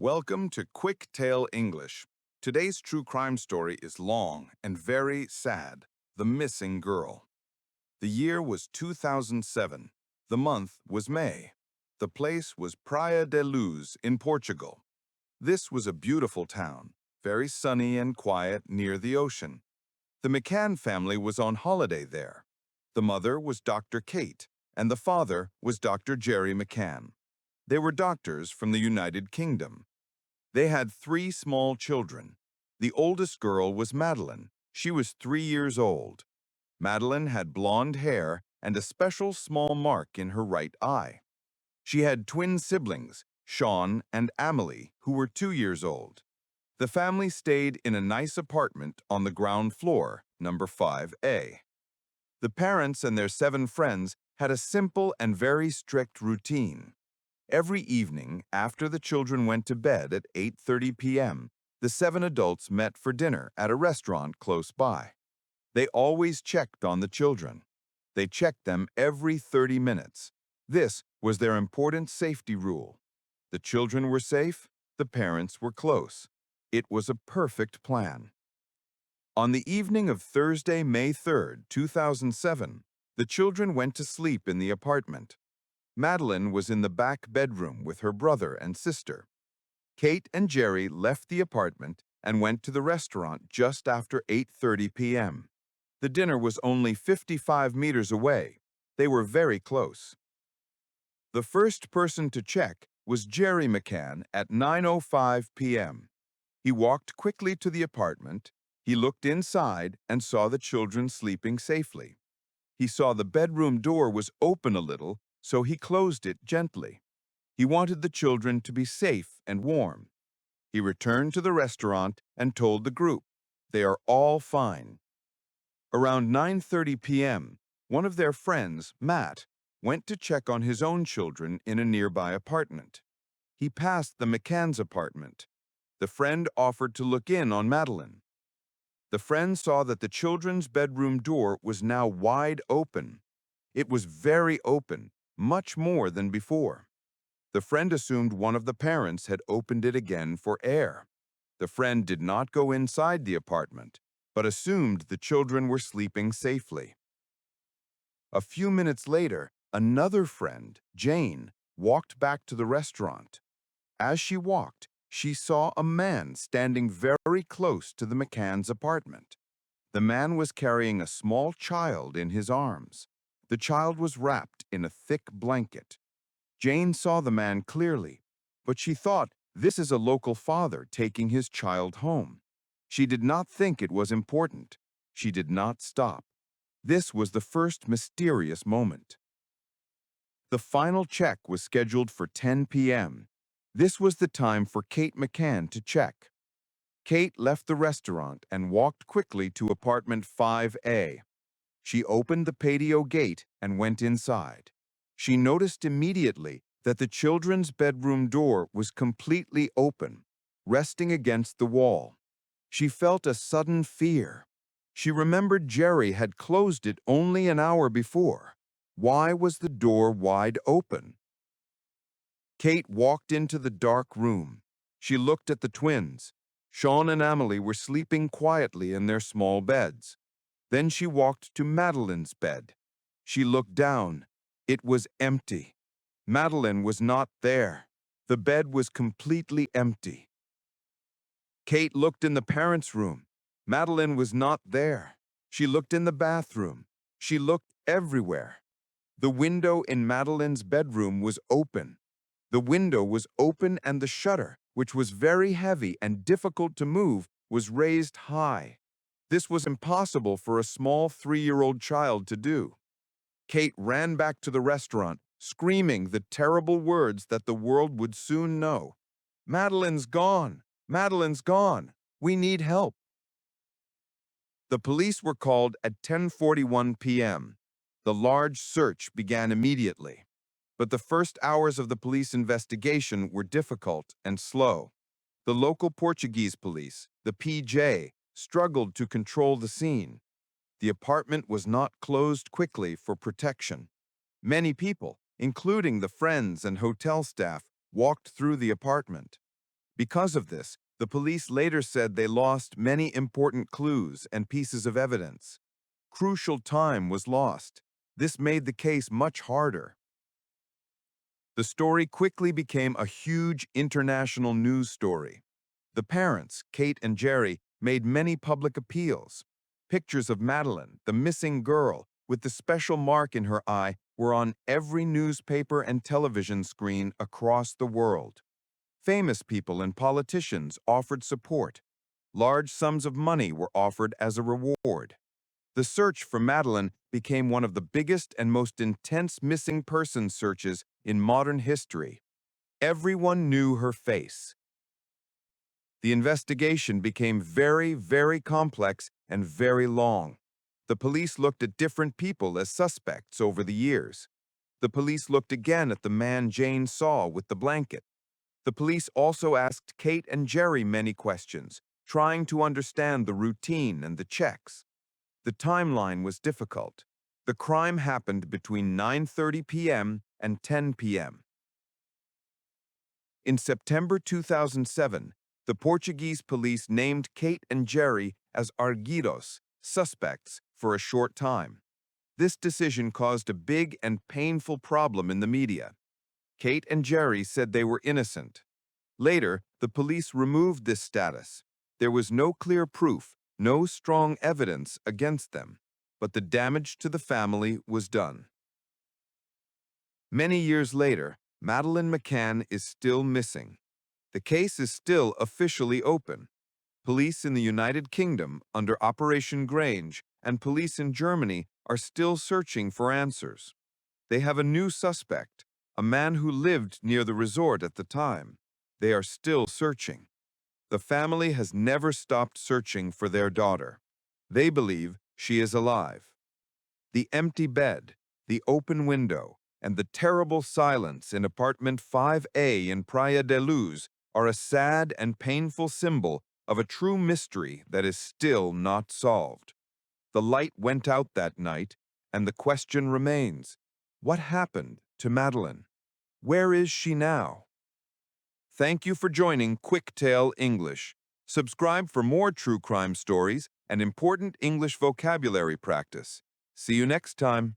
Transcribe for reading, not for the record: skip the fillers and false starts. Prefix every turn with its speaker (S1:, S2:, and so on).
S1: Welcome to QuickTale English. Today's true crime story is long and very sad. The Missing Girl. The year was 2007. The month was May. The place was Praia da Luz in Portugal. This was a beautiful town, very sunny and quiet near the ocean. The McCann family was on holiday there. The mother was Dr. Kate, and the father was Dr. Gerry McCann. They were doctors from the United Kingdom. They had three small children. The oldest girl was Madeleine. She was 3 years old. Madeleine had blonde hair and a special small mark in her right eye. She had twin siblings, Sean and Amelie, who were 2 years old. The family stayed in a nice apartment on the ground floor, number 5A. The parents and their 7 friends had a simple and very strict routine. Every evening, after the children went to bed at 8:30 p.m., the 7 adults met for dinner at a restaurant close by. They always checked on the children. They checked them every 30 minutes. This was their important safety rule. The children were safe, the parents were close. It was a perfect plan. On the evening of Thursday, May 3rd, 2007, the children went to sleep in the apartment. Madeleine was in the back bedroom with her brother and sister. Kate and Gerry left the apartment and went to the restaurant just after 8:30 p.m. The dinner was only 55 meters away. They were very close. The first person to check was Gerry McCann at 9:05 p.m. He walked quickly to the apartment. He looked inside and saw the children sleeping safely. He saw the bedroom door was open a little, so he closed it gently. He wanted the children to be safe and warm. He returned to the restaurant and told the group, "They are all fine." Around 9:30 p.m., one of their friends, Matt, went to check on his own children in a nearby apartment. He passed the McCann's apartment. The friend offered to look in on Madeleine. The friend saw that the children's bedroom door was now wide open. It was very open, much more than before. The friend assumed one of the parents had opened it again for air. The friend did not go inside the apartment, but assumed the children were sleeping safely. A few minutes later, another friend, Jane, walked back to the restaurant. As she walked, she saw a man standing very close to the McCann's apartment. The man was carrying a small child in his arms. The child was wrapped in a thick blanket. Jane saw the man clearly, but she thought this is a local father taking his child home. She did not think it was important. She did not stop. This was the first mysterious moment. The final check was scheduled for 10 p.m. This was the time for Kate McCann to check. Kate left the restaurant and walked quickly to apartment 5A. She opened the patio gate and went inside. She noticed immediately that the children's bedroom door was completely open, resting against the wall. She felt a sudden fear. She remembered Gerry had closed it only an hour before. Why was the door wide open? Kate walked into the dark room. She looked at the twins. Sean and Amelie were sleeping quietly in their small beds. Then she walked to Madeleine's bed. She looked down. It was empty. Madeleine was not there. The bed was completely empty. Kate looked in the parents' room. Madeleine was not there. She looked in the bathroom. She looked everywhere. The window in Madeleine's bedroom was open. The window was open and the shutter, which was very heavy and difficult to move, was raised high. This was impossible for a small 3-year-old child to do. Kate ran back to the restaurant, screaming the terrible words that the world would soon know. "Madeleine's gone! Madeleine's gone! We need help!" The police were called at 10:41 p.m. The large search began immediately. But the first hours of the police investigation were difficult and slow. The local Portuguese police, the PJ, struggled to control the scene. The apartment was not closed quickly for protection. Many people, including the friends and hotel staff, walked through the apartment. Because of this, the police later said they lost many important clues and pieces of evidence. Crucial time was lost. This made the case much harder. The story quickly became a huge international news story. The parents, Kate and Gerry, made many public appeals. Pictures of Madeleine, the missing girl, with the special mark in her eye, were on every newspaper and television screen across the world. Famous people and politicians offered support. Large sums of money were offered as a reward. The search for Madeleine became one of the biggest and most intense missing persons searches in modern history. Everyone knew her face. The investigation became very complex and very long. The police looked at different people as suspects over the years. The police looked again at the man Jane saw with the blanket. The police also asked Kate and Gerry many questions, trying to understand the routine and the checks. The timeline was difficult. The crime happened between 9:30 p.m. and 10 p.m. In September 2007, the Portuguese police named Kate and Gerry as arguidos, suspects, for a short time. This decision caused a big and painful problem in the media. Kate and Gerry said they were innocent. Later, the police removed this status. There was no clear proof, no strong evidence against them, but the damage to the family was done. Many years later, Madeleine McCann is still missing. The case is still officially open. Police in the United Kingdom, under Operation Grange, and police in Germany are still searching for answers. They have a new suspect, a man who lived near the resort at the time. They are still searching. The family has never stopped searching for their daughter. They believe she is alive. The empty bed, the open window, and the terrible silence in apartment 5A in Praia da Luz are a sad and painful symbol of a true mystery that is still not solved. The light went out that night, and the question remains: what happened to Madeleine? Where is she now? Thank you for joining QuickTale English. Subscribe for more true crime stories and important English vocabulary practice. See you next time.